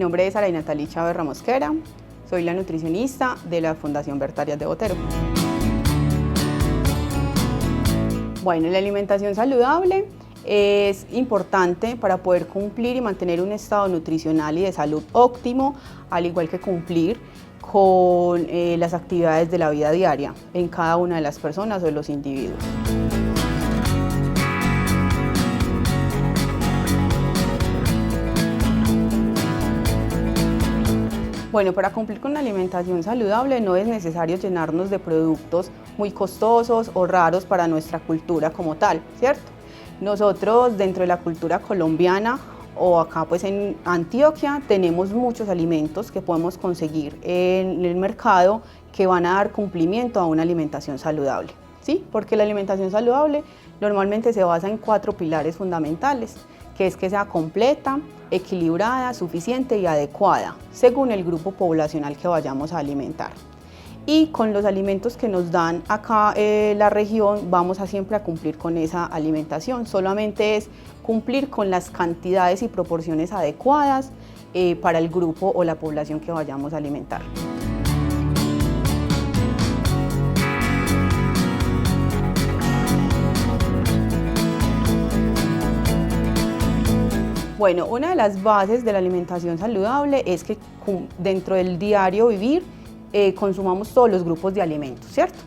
nombre es Araina Natalie Chávez Ramosquera, soy la nutricionista de la Fundación Bertarias de Botero. Bueno, la alimentación saludable es importante para poder cumplir y mantener un estado nutricional y de salud óptimo, al igual que cumplir con las actividades de la vida diaria en cada una de las personas o de los individuos. Bueno, para cumplir con una alimentación saludable no es necesario llenarnos de productos muy costosos o raros para nuestra cultura como tal, ¿cierto? Nosotros dentro de la cultura colombiana o acá pues en Antioquia tenemos muchos alimentos que podemos conseguir en el mercado que van a dar cumplimiento a una alimentación saludable, ¿sí? Porque la alimentación saludable normalmente se basa en 4 pilares fundamentales, que es que sea completa, equilibrada, suficiente y adecuada, según el grupo poblacional que vayamos a alimentar. Y con los alimentos que nos dan acá la región vamos a siempre a cumplir con esa alimentación, solamente es cumplir con las cantidades y proporciones adecuadas para el grupo o la población que vayamos a alimentar. Bueno, una de las bases de la alimentación saludable es que dentro del diario vivir consumamos todos los grupos de alimentos, ¿cierto?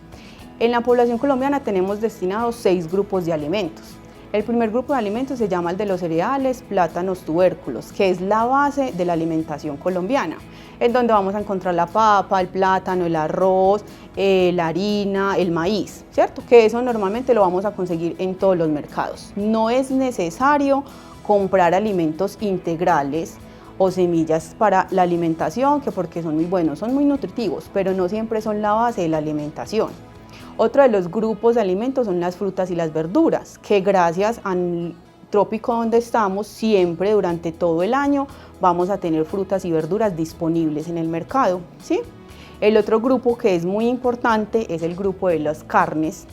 En la población colombiana tenemos destinados 6 grupos de alimentos. El primer grupo de alimentos se llama el de los cereales, plátanos, tubérculos, que es la base de la alimentación colombiana, en donde vamos a encontrar la papa, el plátano, el arroz, la harina, el maíz, ¿cierto? Que eso normalmente lo vamos a conseguir en todos los mercados. No es necesario comprar alimentos integrales o semillas para la alimentación, que porque son muy buenos, son muy nutritivos, pero no siempre son la base de la alimentación. Otro de los grupos de alimentos son las frutas y las verduras, que gracias al trópico donde estamos, siempre durante todo el año vamos a tener frutas y verduras disponibles en el mercado, ¿sí? El otro grupo que es muy importante es el grupo de las carnes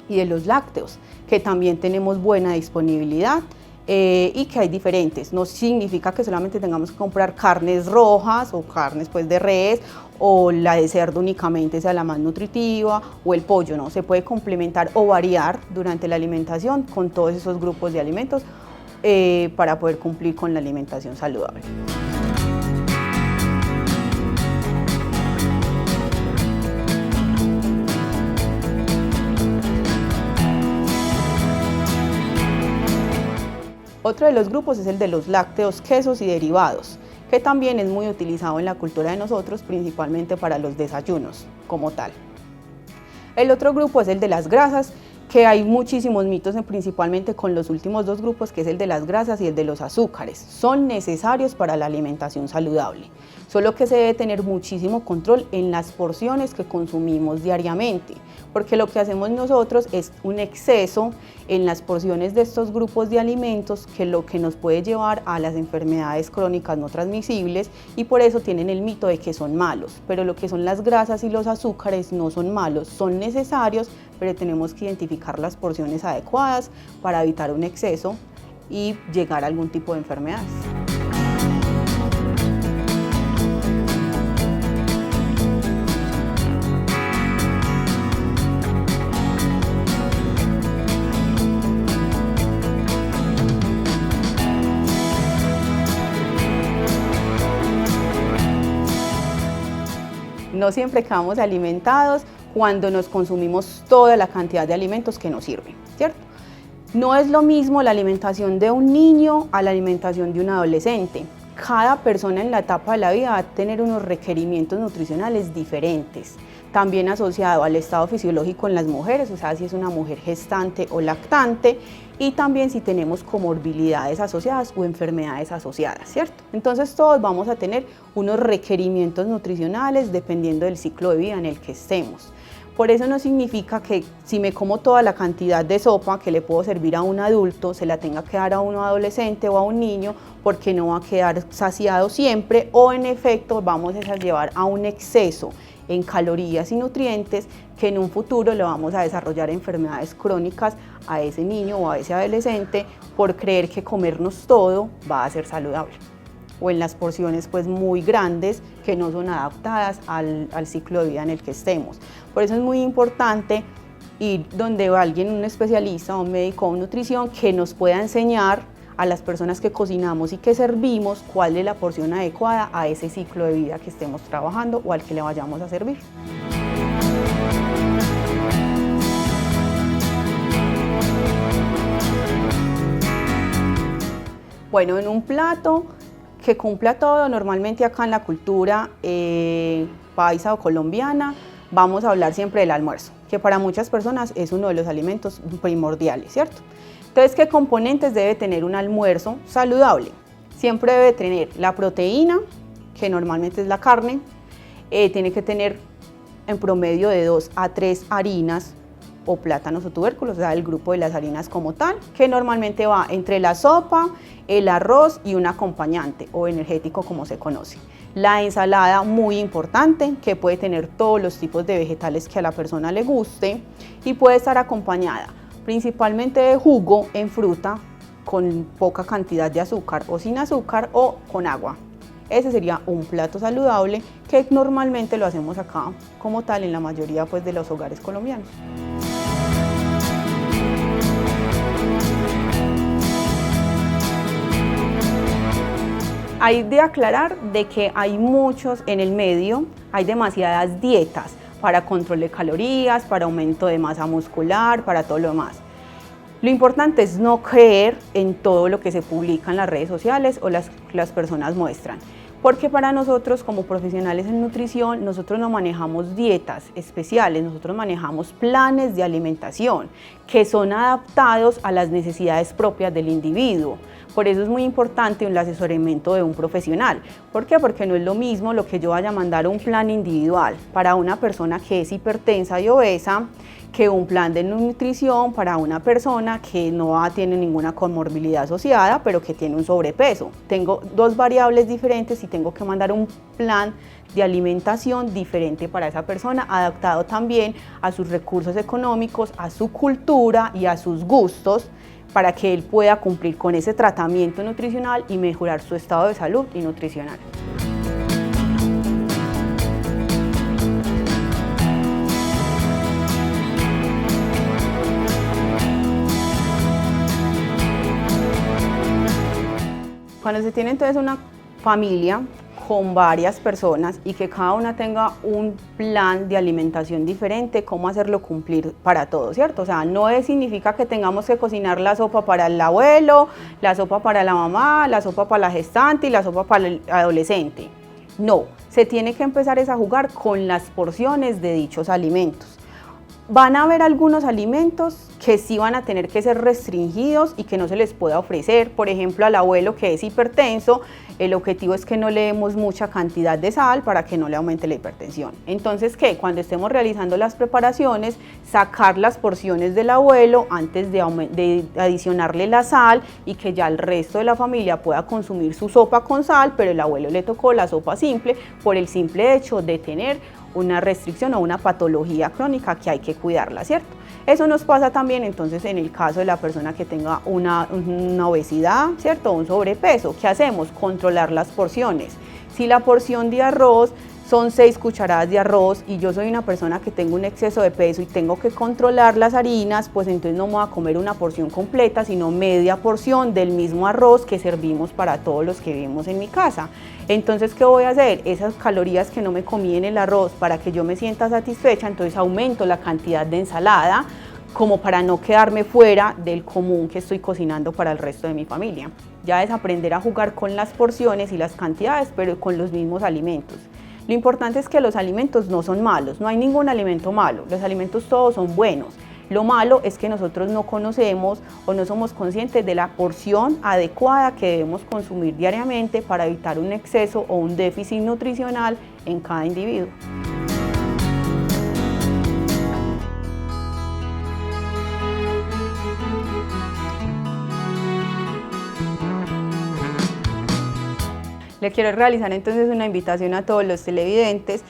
y de los lácteos, que también tenemos buena disponibilidad. Y que hay diferentes, no significa que solamente tengamos que comprar carnes rojas o carnes pues de res o la de cerdo únicamente sea la más nutritiva o el pollo, no, se puede complementar o variar durante la alimentación con todos esos grupos de alimentos para poder cumplir con la alimentación saludable. Otro de los grupos es el de los lácteos, quesos y derivados, que también es muy utilizado en la cultura de nosotros, principalmente para los desayunos como tal. El otro grupo es el de las grasas, que hay muchísimos mitos principalmente con los últimos 2 grupos, que es el de las grasas y el de los azúcares. Son necesarios para la alimentación saludable, solo que se debe tener muchísimo control en las porciones que consumimos diariamente, porque lo que hacemos nosotros es un exceso en las porciones de estos grupos de alimentos, que lo que nos puede llevar a las enfermedades crónicas no transmisibles, y por eso tienen el mito de que son malos, pero lo que son las grasas y los azúcares no son malos, son necesarios, pero tenemos que identificar las porciones adecuadas para evitar un exceso y llegar a algún tipo de enfermedades. No siempre quedamos alimentados cuando nos consumimos toda la cantidad de alimentos que nos sirven, ¿cierto? No es lo mismo la alimentación de un niño a la alimentación de un adolescente. Cada persona en la etapa de la vida va a tener unos requerimientos nutricionales diferentes, también asociado al estado fisiológico en las mujeres, o sea, si es una mujer gestante o lactante, y también si tenemos comorbilidades asociadas o enfermedades asociadas, ¿cierto? Entonces todos vamos a tener unos requerimientos nutricionales dependiendo del ciclo de vida en el que estemos. Por eso no significa que si me como toda la cantidad de sopa que le puedo servir a un adulto, se la tenga que dar a un adolescente o a un niño, porque no va a quedar saciado siempre, o en efecto vamos a llevar a un exceso en calorías y nutrientes que en un futuro le vamos a desarrollar enfermedades crónicas a ese niño o a ese adolescente por creer que comernos todo va a ser saludable. o en las porciones pues muy grandes que no son adaptadas al ciclo de vida en el que estemos. Por eso es muy importante ir donde alguien, un especialista, un médico o nutrición que nos pueda enseñar a las personas que cocinamos y que servimos cuál es la porción adecuada a ese ciclo de vida que estemos trabajando o al que le vayamos a servir. Bueno, en un plato que cumpla todo, normalmente acá en la cultura paisa o colombiana, vamos a hablar siempre del almuerzo, que para muchas personas es uno de los alimentos primordiales, ¿cierto? Entonces, ¿qué componentes debe tener un almuerzo saludable? Siempre debe tener la proteína, que normalmente es la carne, tiene que tener en promedio de 2 a 3 harinas o plátanos o tubérculos, o sea, el grupo de las harinas como tal, que normalmente va entre la sopa, el arroz y un acompañante o energético como se conoce. La ensalada, muy importante, que puede tener todos los tipos de vegetales que a la persona le guste y puede estar acompañada principalmente de jugo en fruta con poca cantidad de azúcar o sin azúcar o con agua. Ese sería un plato saludable que normalmente lo hacemos acá como tal en la mayoría pues, de los hogares colombianos. Hay de aclarar de que hay muchos en el medio, hay demasiadas dietas para control de calorías, para aumento de masa muscular, para todo lo demás. Lo importante es no creer en todo lo que se publica en las redes sociales o las personas muestran. Porque para nosotros como profesionales en nutrición, nosotros no manejamos dietas especiales, nosotros manejamos planes de alimentación que son adaptados a las necesidades propias del individuo. Por eso es muy importante el asesoramiento de un profesional. ¿Por qué? Porque no es lo mismo lo que yo vaya a mandar un plan individual para una persona que es hipertensa y obesa que un plan de nutrición para una persona que no tiene ninguna comorbilidad asociada, pero que tiene un sobrepeso. Tengo dos variables diferentes y tengo que mandar un plan de alimentación diferente para esa persona, adaptado también a sus recursos económicos, a su cultura y a sus gustos, para que él pueda cumplir con ese tratamiento nutricional y mejorar su estado de salud y nutricional. Cuando se tiene entonces una familia con varias personas y que cada una tenga un plan de alimentación diferente, cómo hacerlo cumplir para todos, ¿cierto? O sea, no significa que tengamos que cocinar la sopa para el abuelo, la sopa para la mamá, la sopa para la gestante y la sopa para el adolescente. No, se tiene que empezar a jugar con las porciones de dichos alimentos. Van a haber algunos alimentos que sí van a tener que ser restringidos y que no se les pueda ofrecer. Por ejemplo, al abuelo que es hipertenso, el objetivo es que no le demos mucha cantidad de sal para que no le aumente la hipertensión. Entonces, ¿qué? Cuando estemos realizando las preparaciones, sacar las porciones del abuelo antes de adicionarle la sal y que ya el resto de la familia pueda consumir su sopa con sal, pero el abuelo le tocó la sopa simple por el simple hecho de tener una restricción o una patología crónica que hay que cuidarla, ¿cierto? Eso nos pasa también entonces en el caso de la persona que tenga una obesidad, ¿cierto? Un sobrepeso. ¿Qué hacemos? Controlar las porciones. Si la porción de arroz son 6 cucharadas de arroz y yo soy una persona que tengo un exceso de peso y tengo que controlar las harinas, pues entonces no me voy a comer una porción completa, sino media porción del mismo arroz que servimos para todos los que vivimos en mi casa. Entonces, ¿qué voy a hacer? Esas calorías que no me comí en el arroz para que yo me sienta satisfecha, entonces aumento la cantidad de ensalada como para no quedarme fuera del común que estoy cocinando para el resto de mi familia. Ya es aprender a jugar con las porciones y las cantidades, pero con los mismos alimentos. Lo importante es que los alimentos no son malos, no hay ningún alimento malo, los alimentos todos son buenos. Lo malo es que nosotros no conocemos o no somos conscientes de la porción adecuada que debemos consumir diariamente para evitar un exceso o un déficit nutricional en cada individuo. Le quiero realizar entonces una invitación a todos los televidentes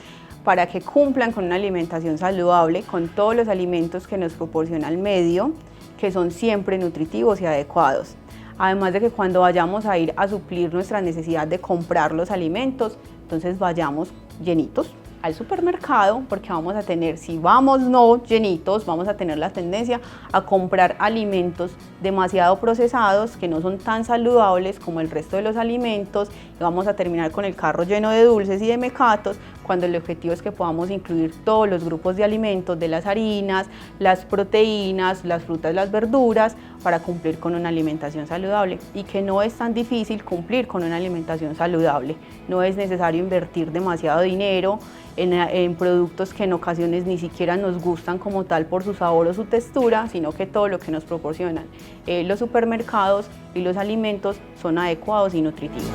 para que cumplan con una alimentación saludable, con todos los alimentos que nos proporciona el medio, que son siempre nutritivos y adecuados. Además de que cuando vayamos a ir a suplir nuestra necesidad de comprar los alimentos, entonces vayamos llenitos al supermercado, porque vamos a tener, si vamos no llenitos, vamos a tener la tendencia a comprar alimentos demasiado procesados que no son tan saludables como el resto de los alimentos, y vamos a terminar con el carro lleno de dulces y de mecatos, cuando el objetivo es que podamos incluir todos los grupos de alimentos, de las harinas, las proteínas, las frutas, las verduras, para cumplir con una alimentación saludable, y que no es tan difícil cumplir con una alimentación saludable. No es necesario invertir demasiado dinero en productos que en ocasiones ni siquiera nos gustan como tal por su sabor o su textura, sino que todo lo que nos proporcionan los supermercados y los alimentos son adecuados y nutritivos.